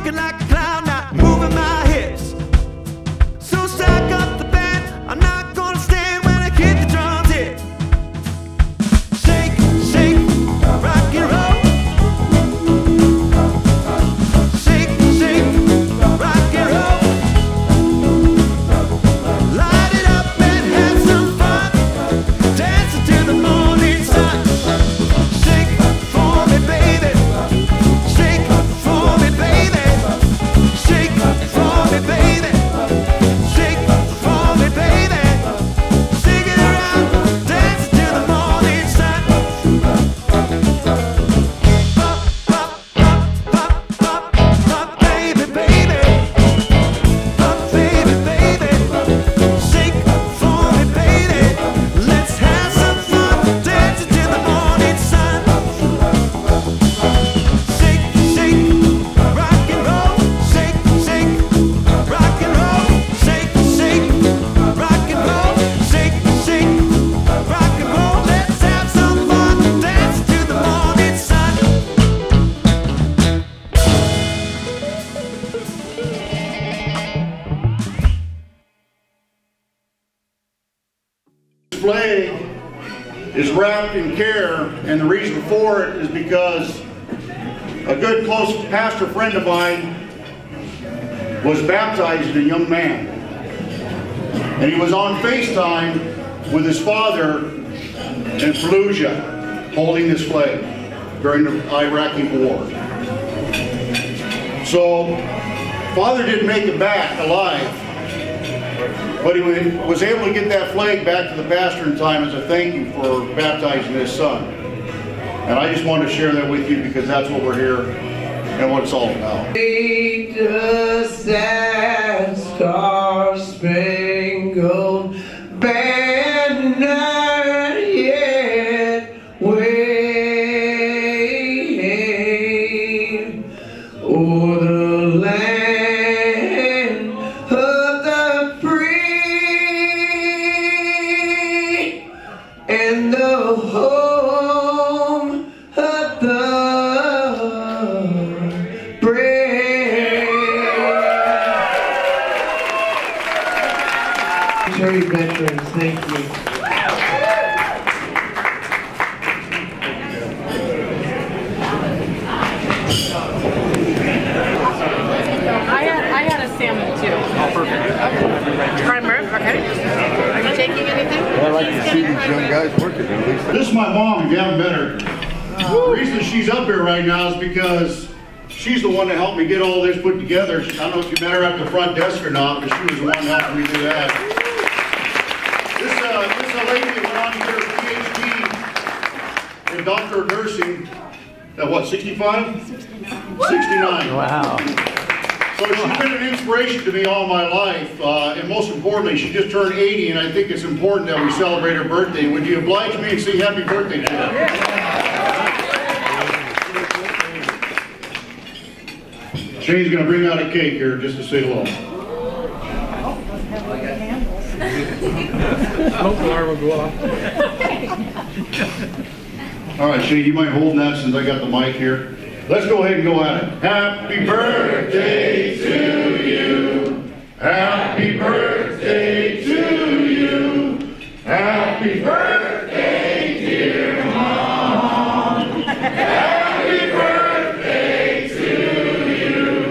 walking like a clown, not moving my hips. So stack up the band, I'm not gonna stand when I kick the drums hit. Shake, shake, rock and roll. Shake, shake, rock and roll. Light it up and have some fun, dancing to the morning sun. Shake for me, baby. Shake for me, baby. Shake for me, baby. Shake for me, baby. Shake it around, dance to the morning sun. Pop, pop, pop, pop, pop, pop, baby, baby. Pop, baby, baby. Shake for me, baby. Let's have some fun, dancing to the morning sun. Shake, shake, rock and roll. Shake, shake, rock and roll. Shake, shake, rock and roll. Shake, shake, rock and roll. Let's have some fun, dancing to the morning sun. This flag is wrapped in care, and the reason for it is because a good close pastor friend of mine was baptized as a young man, and he was on FaceTime with his father in Fallujah holding this flag during the Iraqi war. So father didn't make it back alive, but he was able to get that flag back to the pastor in time as a thank you for baptizing his son. And I just wanted to share that with you because that's what we're here and what it's all about. Just as star-spangled banner yet wave o'er the land of the free and the home of the brave. Military veterans, thank you. I had a salmon too. Oh, perfect. Okay. Primer, okay. Are you taking anything? Well, I like to see these young guys working at least. This is my mom, if you haven't met her. The reason she's up here right now is because she's the one that helped me get all this put together. I don't know if you met her at the front desk or not, but she was the one helping me do that. This is a lady that went on to get her PhD in Doctor of Nursing at what, 65? 69. Wow. So she's been an inspiration to me all my life, and most importantly, she just turned 80, and I think it's important that we celebrate her birthday. Would you oblige me and say happy birthday to her? Shane's going to bring out a cake here just to say hello. Smoke alarm will go off. All right, Shane, you mind holding that since I got the mic here? Let's go ahead and go at it. Happy birthday to you. Happy birthday to you. Happy birthday, dear Mom. Happy birthday to you.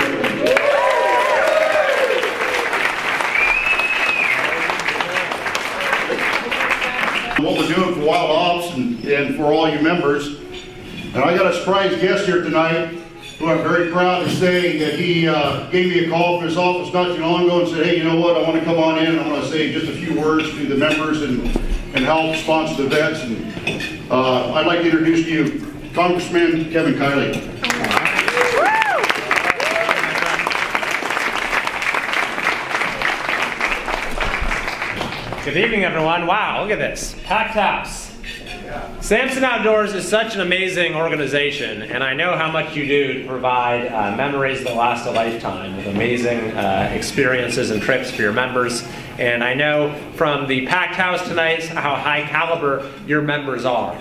What we're doing for Wild Ops and for all you members. And I got a surprise guest here tonight who I'm very proud to say that he gave me a call from his office not too long ago and said, hey, you know what, I want to come on in and I want to say just a few words to the members and help sponsor the vets. And I'd like to introduce to you Congressman Kevin Kiley. Good evening, everyone. Wow, look at this. Packed house. Samson Outdoors is such an amazing organization, and I know how much you do to provide memories that last a lifetime with amazing experiences and trips for your members. And I know from the packed house tonight how high caliber your members are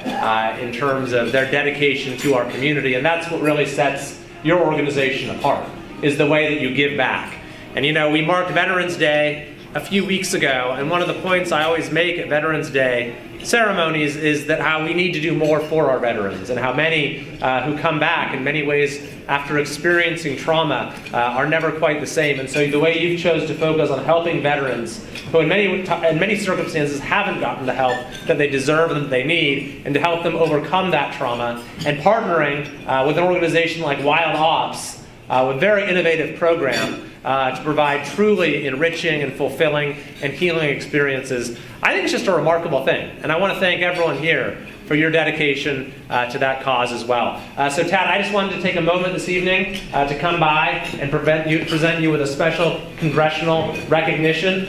in terms of their dedication to our community, and that's what really sets your organization apart. is the way that you give back. And you know, we marked Veterans Day a few weeks ago, and one of the points I always make at Veterans Day ceremonies is that how we need to do more for our veterans, and how many who come back in many ways after experiencing trauma are never quite the same. And so the way you've chose to focus on helping veterans who in many circumstances haven't gotten the help that they deserve and that they need, and to help them overcome that trauma, and partnering with an organization like Wild Ops, with a very innovative program to provide truly enriching and fulfilling and healing experiences. I think it's just a remarkable thing. And I want to thank everyone here for your dedication to that cause as well. So Tad, I just wanted to take a moment this evening to come by and present you with a special congressional recognition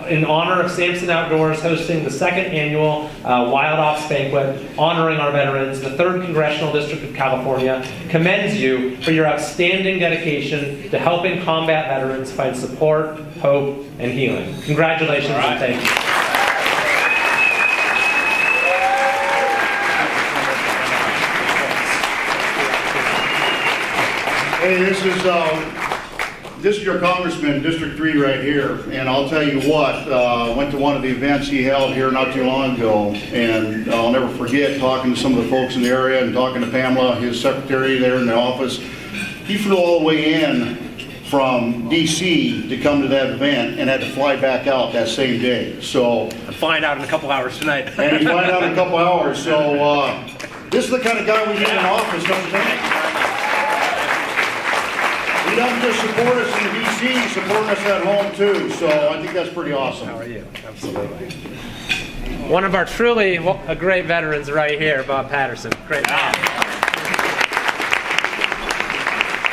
in honor of Samson Outdoors hosting the second annual Wild Ops Banquet, honoring our veterans. The 3rd Congressional District of California commends you for your outstanding dedication to helping combat veterans find support, hope, and healing. Congratulations and thank you. Hey, this is your Congressman, District 3 right here, and I'll tell you what, went to one of the events he held here not too long ago, and I'll never forget talking to some of the folks in the area and talking to Pamela, his secretary there in the office. He flew all the way in from D.C. to come to that event and had to fly back out that same day. So I'm flying out in a couple hours tonight. And he's flying out in a couple hours, so this is the kind of guy we need in office, don't you think? He doesn't just support us in D.C., he's supporting us at home too, so I think that's pretty awesome. How are you? Absolutely. One of our truly great veterans right here, Bob Patterson. Great.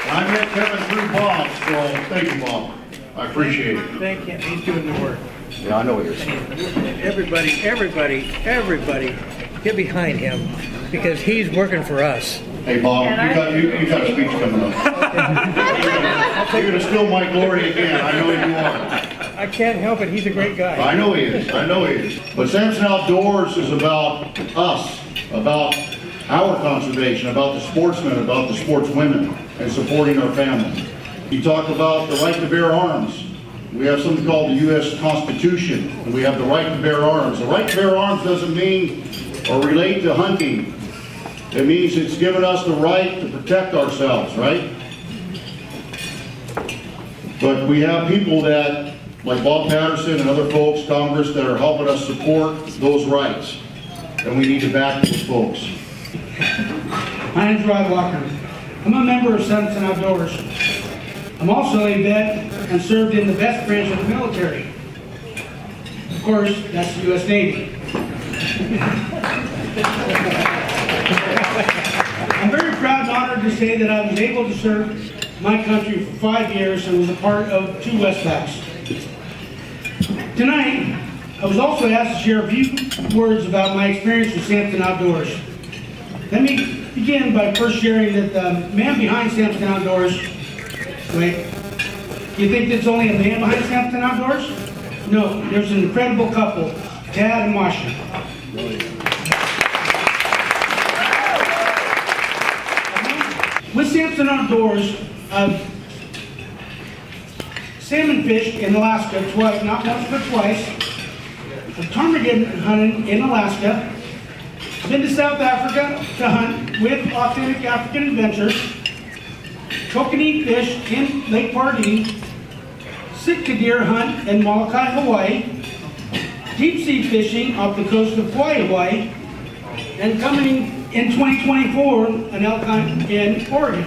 I met Kevin through Bob, so thank you, Bob. I appreciate it. Thank him. He's doing the work. Yeah, I know he is. Everybody, get behind him because he's working for us. Hey, Bob, you got a speech coming up. You're going to steal my glory again. I know you are. I can't help it. He's a great guy. I know he is. I know he is. But Samson Outdoors is about us, about our conservation, about the sportsmen, about the sportswomen, and supporting our family. You talk about the right to bear arms. We have something called the U.S. Constitution, and we have the right to bear arms. The right to bear arms doesn't mean or relate to hunting. It means it's given us the right to protect ourselves, right? But we have people that, like Bob Patterson and other folks, Congress, that are helping us support those rights. And we need to back those folks. My name's Rod Walker. I'm a member of Samson Outdoors. I'm also a vet and served in the best branch of the military. Of course, that's the U.S. Navy. I'm very proud and honored to say that I was able to serve my country for 5 years and was a part of 2 Westpacks. Tonight, I was also asked to share a few words about my experience with Samson Outdoors. Let me begin by first sharing that the man behind Samson Outdoors, wait, you think there's only a man behind Samson Outdoors? No, there's an incredible couple, Tad and Masha. With Samson Outdoors, salmon fished in Alaska twice, not once but twice. I've ptarmigan hunted in Alaska. I've been to South Africa to hunt with authentic African adventures. Kokanee fish in Lake Pardee. Sitka deer hunt in Molokai, Hawaii. Deep sea fishing off the coast of Hawaii. And coming in 2024, an elk hunt in Oregon.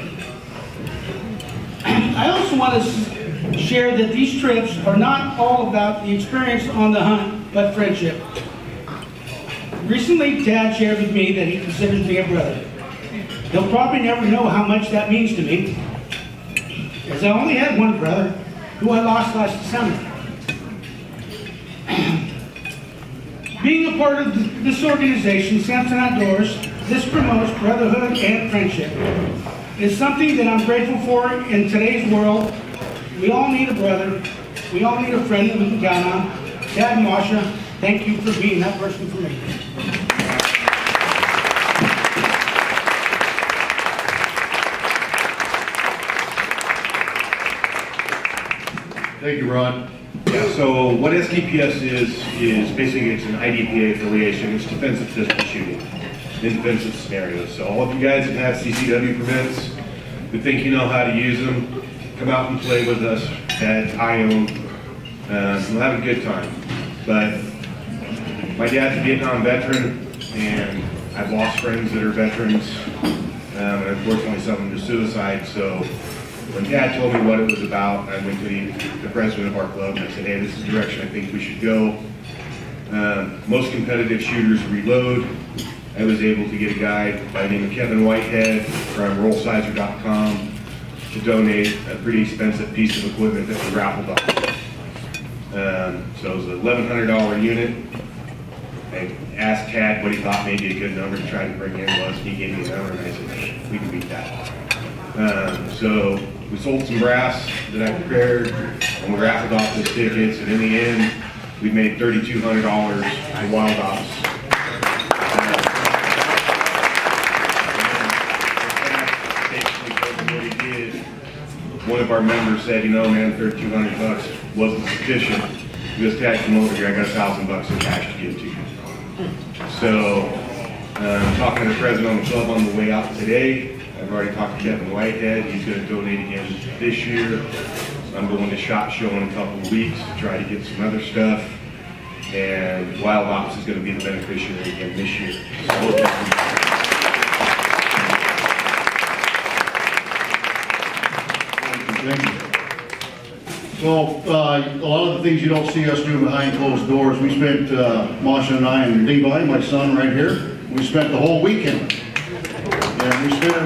I also want to share that these trips are not all about the experience on the hunt, but friendship. Recently, Tad shared with me that he considers me a brother. He'll probably never know how much that means to me, as I only had one brother, who I lost last December. Being a part of this organization, Samson Outdoors, this promotes brotherhood and friendship. It's something that I'm grateful for in today's world. We all need a brother. We all need a friend that we can count on. Dad and Masha, thank you for being that person for me. Thank you, Rod. Yeah, so what SDPS is basically it's an IDPA affiliation. It's defensive pistol shooting in defensive scenarios. So all of you guys that have CCW permits, who think you know how to use them, come out and play with us at IOM. We'll have a good time. But my dad's a Vietnam veteran, and I've lost friends that are veterans, and unfortunately some of them to suicide. So when Dad told me what it was about, I went to the president of our club and I said, hey, this is the direction I think we should go. Most competitive shooters reload. I was able to get a guy by the name of Kevin Whitehead from rollsizer.com to donate a pretty expensive piece of equipment that we raffled off. So it was an $1,100 unit. I asked Tad what he thought maybe a good number to try to bring in was, and he gave me a number, and I said, we can beat that. So we sold some brass that I prepared, and we raffled off the tickets, and in the end, we made $3,200 for Wild Ops. Basically, what he did, one of our members said, you know, man, $3,200 wasn't sufficient. Just Tad, come over here, I got $1,000 in cash to give to you. So, talking to the president on the club on the way out today. I've already talked to Kevin Whitehead. He's going to donate again this year. I'm going to SHOT Show in a couple of weeks to try to get some other stuff. And Wild Ops is going to be the beneficiary again this year. Thank you. So, a lot of the things you don't see us do behind closed doors, we spent, Masha and I and Levi, my son right here, we spent the whole weekend. And we spent it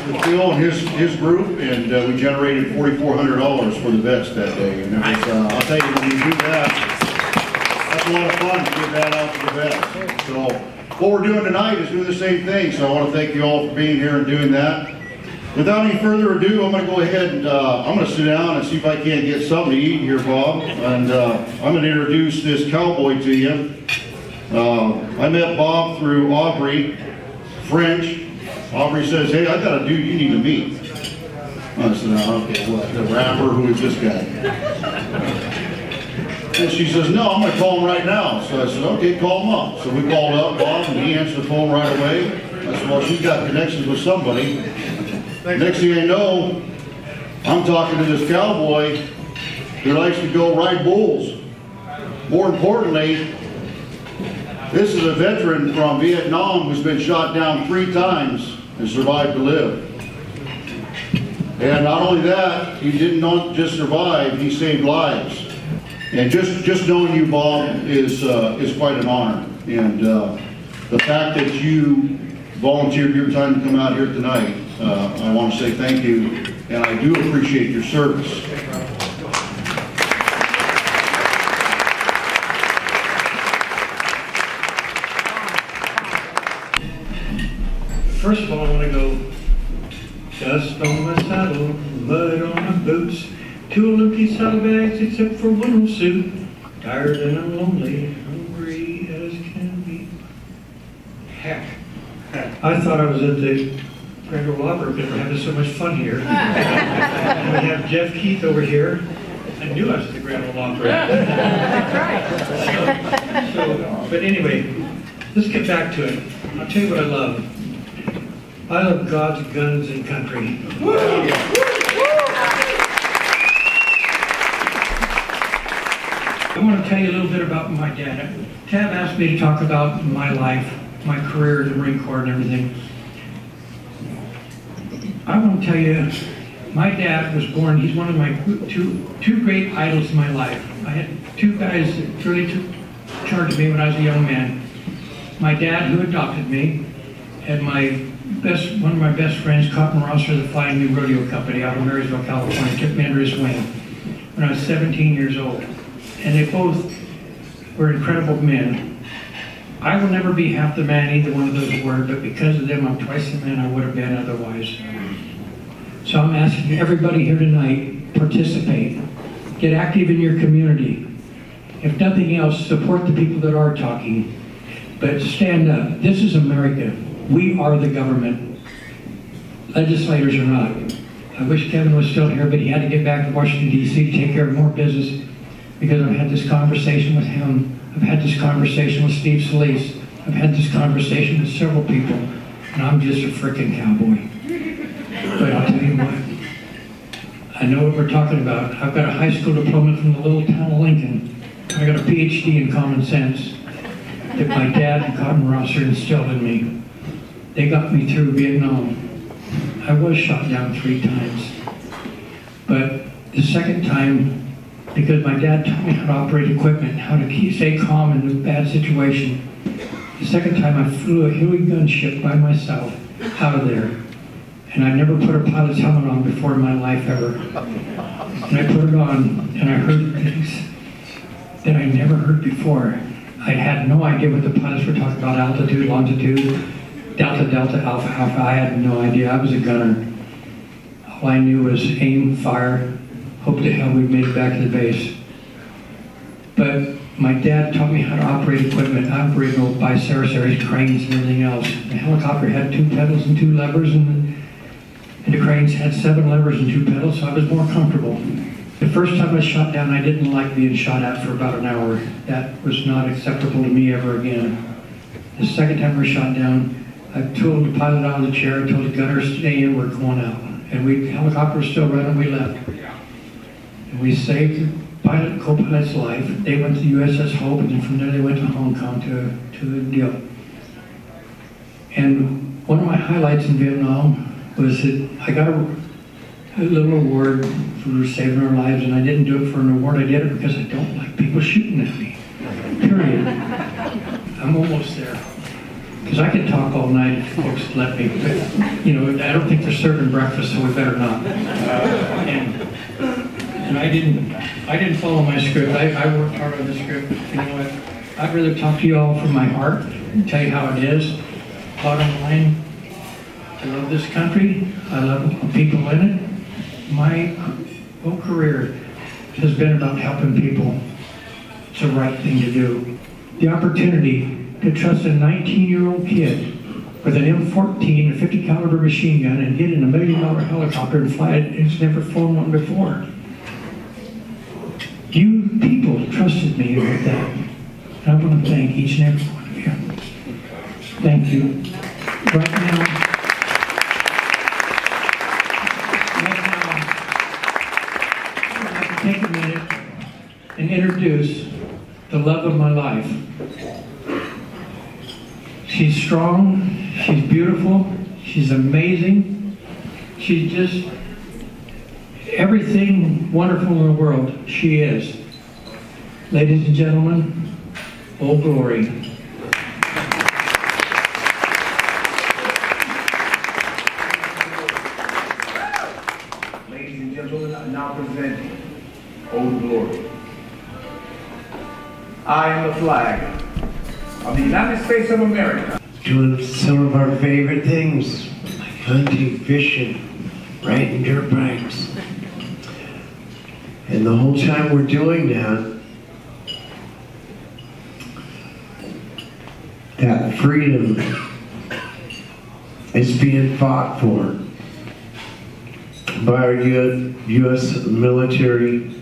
with Phil and his group, and we generated $4,400 for the vets that day. And it was, I'll tell you, when you do that, that's a lot of fun to give that out to the vets. So, what we're doing tonight is doing the same thing, so I want to thank you all for being here and doing that. Without any further ado, I'm going to go ahead and I'm going to sit down and see if I can't get something to eat here, Bob. And I'm going to introduce this cowboy to you. I met Bob through Aubrey French. Aubrey says, hey, I got a dude you need to meet. I said, okay, what, the rapper? Who is this guy? And she says, no, I'm going to call him right now. So I said, okay, call him up. So we called up Bob, and he answered the phone right away. I said, well, she's got connections with somebody. Next thing I know, I'm talking to this cowboy who likes to go ride bulls. More importantly, this is a veteran from Vietnam who's been shot down 3 times and survived to live. And not only that, he didn't not just survive, he saved lives. And just knowing you, Bob, is quite an honor. And the fact that you volunteered your time to come out here tonight, I want to say thank you, and I do appreciate your service. First of all, I want to go dust on my saddle, mud on my boots, 2 empty saddlebags except for one old suit. Tired and I'm lonely, hungry as can be. Heck, I thought I was at the Grand Ole Opry because we're having so much fun here. And we have Jeff Keith over here. I knew I was at the Grand Ole Opry. That's right. But anyway, let's get back to it. I'll tell you what I love. I love God's guns and country. I want to tell you a little bit about my dad. Tab asked me to talk about my life, my career in the Marine Corps and everything. I want to tell you, my dad was born, he's one of my two great idols in my life. I had 2 guys that really took charge of me when I was a young man. My dad, who adopted me, and one of my best friends, Cotton Rosser, the Flying New Rodeo Company out of Marysville, California, took me under his wing when I was 17 years old. And they both were incredible men. I will never be half the man either one of those were, but because of them, I'm twice the man I would have been otherwise. So I'm asking everybody here tonight, participate. Get active in your community. If nothing else, support the people that are talking. But stand up. This is America. We are the government. Legislators are not. I wish Kevin was still here, but he had to get back to Washington, D.C. to take care of more business, because I've had this conversation with him. I've had this conversation with Steve Solis. I've had this conversation with several people, and I'm just a frickin' cowboy. But I'll tell you what, I know what we're talking about. I've got a high school diploma from the little town of Lincoln. I got a PhD in common sense that my dad and Cotton Rosser instilled in me. They got me through Vietnam. I was shot down 3 times. But the second time, because my dad taught me how to operate equipment, how to stay calm in a bad situation. The second time I flew a Huey gunship by myself out of there. And I never put a pilot's helmet on before in my life ever. And I put it on and I heard things that I never heard before. I had no idea what the pilots were talking about, altitude, longitude, delta, delta, alpha, alpha. I had no idea. I was a gunner. All I knew was aim, fire, hope to hell we made it back to the base. But my dad taught me how to operate equipment, operate old biceres cranes and everything else. The helicopter had 2 pedals and 2 levers, and the cranes had 7 levers and 2 pedals, so I was more comfortable. The first time I shot down, I didn't like being shot at for about an hour. That was not acceptable to me ever again. The second time we shot down, I told the pilot out of the chair, I told the gunner, stay in, we're going out. And the helicopter was still running, we left. And we saved the pilot and co-pilot's life. They went to the USS Hope, and then from there they went to Hong Kong to the deal. And one of my highlights in Vietnam was that I got a little award for saving our lives, and I didn't do it for an award. I did it because I don't like people shooting at me. Period. I'm almost there. Because I could talk all night if folks let me, but, you know, I don't think they're serving breakfast, so we better not. And I didn't follow my script. I worked hard on the script. You know what? I'd rather talk to you all from my heart and tell you how it is. Bottom line, I love this country. I love the people in it. My whole career has been about helping people. It's the right thing to do. The opportunity to trust a 19-year-old kid with an M14, a 50 caliber machine gun, and get in a $1 million helicopter and fly it. It's never flown one before. You people trusted me with that. And I want to thank each and every one of you. Thank you. Right now, I'd like to take a minute and introduce the love of my life. She's strong, she's beautiful, she's amazing, she's just everything wonderful in the world, she is. Ladies and gentlemen, Old Glory. Ladies and gentlemen, I now present Old Glory. I am the flag of the United States of America. Doing some of our favorite things, like hunting, fishing, riding dirt bikes. And the whole time we're doing that freedom is being fought for by our U.S. military.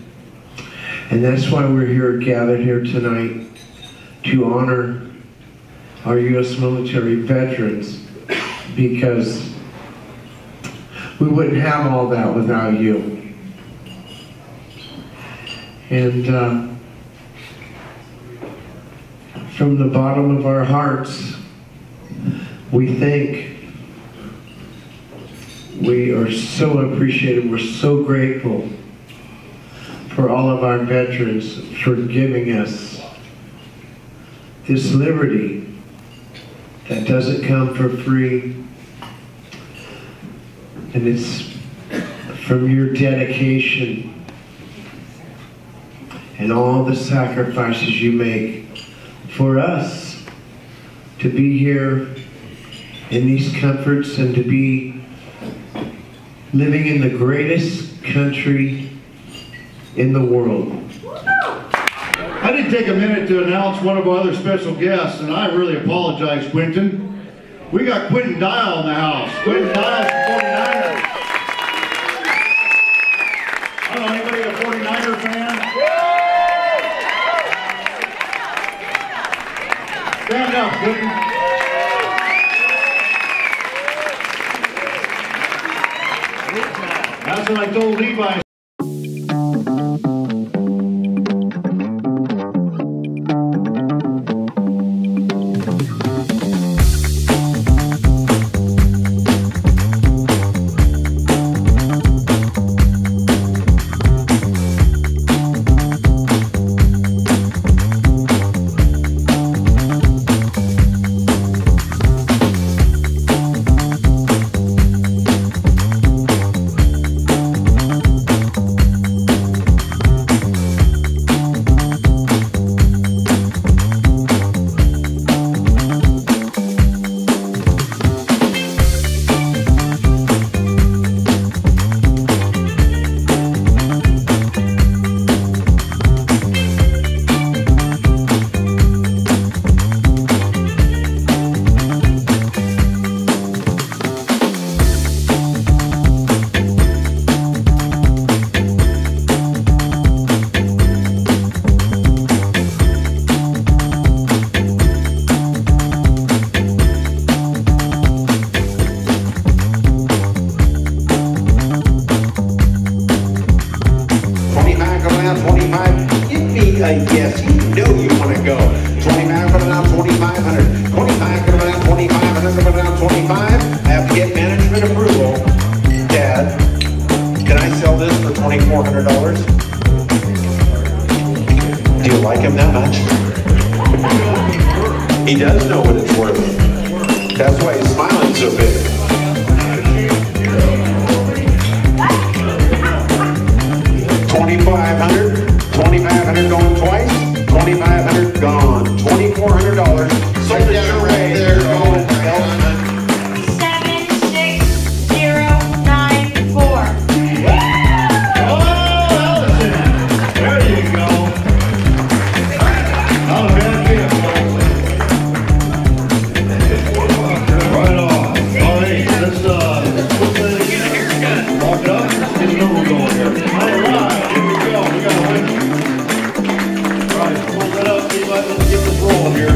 And that's why we're here, gathered here tonight, to honor our U.S. military veterans, because we wouldn't have all that without you. And from the bottom of our hearts, we are so appreciative, we're so grateful for all of our veterans for giving us this liberty that doesn't come for free. And it's from your dedication and all the sacrifices you make for us to be here in these comforts and to be living in the greatest country in the world. I did take a minute to announce one of our other special guests, and I really apologize, Quinton. We got Quinton Dial in the house. Quinton Dial from 49ers. know, anybody a 49er fan? Stand up, Quinton. That's what I told Levi. Yes, you know you want to go. 29 coming out, 2,500. 25 coming out, 2,500 coming out, 25. I have to get management approval. Dad, can I sell this for $2,400? Do you like him that much? He does know what it's worth. That's why he's smiling so big. $2,500 going twice, $2,500 gone, $2,400 sold it your way. There, going 76094. Oh, Allison, there you go. Not a bad gift. Right on. All right, let's lock it up. Let's get the number going here. All right, here we go. We got a winner. All right, pull that up. Let's get this rolling here.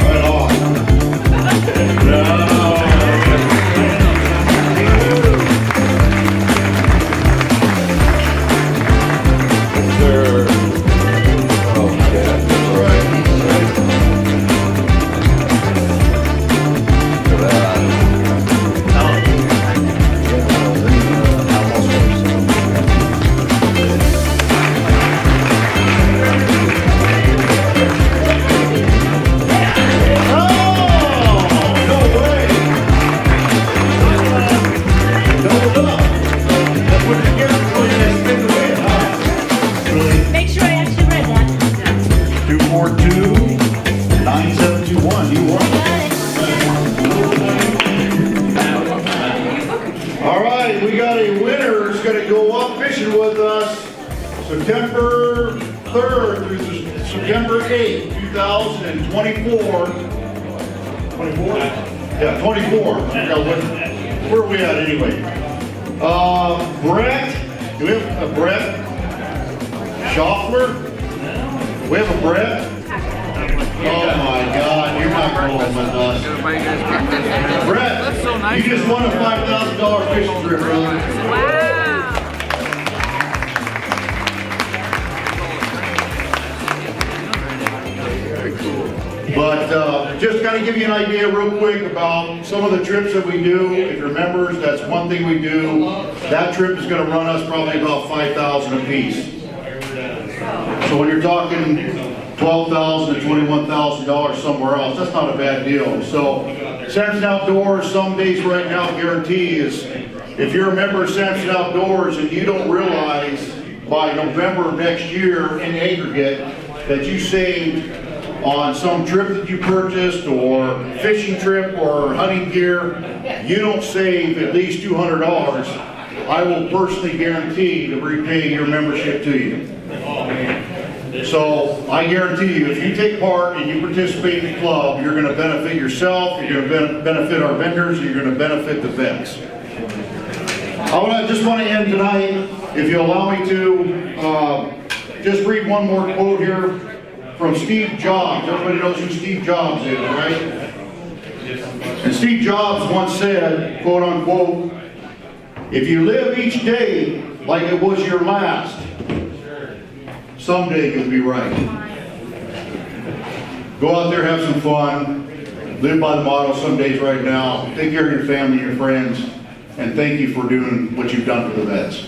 Right on. Make sure I actually read that. 242-9721. You won. All right, we got a winner who's going to go up fishing with us September 3rd through September 8th, 2024. 24? Yeah, 24. Where are we at anyway? Brett. Do we have a Brett? Schaffler? We have a Brett? Oh my God, you're not rolling with us. Brett, you just won a $5,000 fishing trip, brother. But just kind of give you an idea real quick about some of the trips that we do. If you're members, that's one thing we do. That trip is going to run us probably about $5,000 a piece. So when you're talking $12,000 to $21,000 somewhere else, that's not a bad deal. So Samson Outdoors, some days right now, guarantee is if you're a member of Samson Outdoors and you don't realize by November of next year in aggregate that you saved on some trip that you purchased or fishing trip or hunting gear, you don't save at least $200, I will personally guarantee to repay your membership to you. So I guarantee you, if you take part and you participate in the club, you're going to benefit yourself, you're going to benefit our vendors, you're going to benefit the vets. I just want to end tonight, if you allow me to, just read one more quote here from Steve Jobs. Everybody knows who Steve Jobs is, right? And Steve Jobs once said, quote unquote, "If you live each day like it was your last, someday you'll be right." Go out there, have some fun, live by the motto, "Some days right now." Take care of your family, your friends, and thank you for doing what you've done for the vets.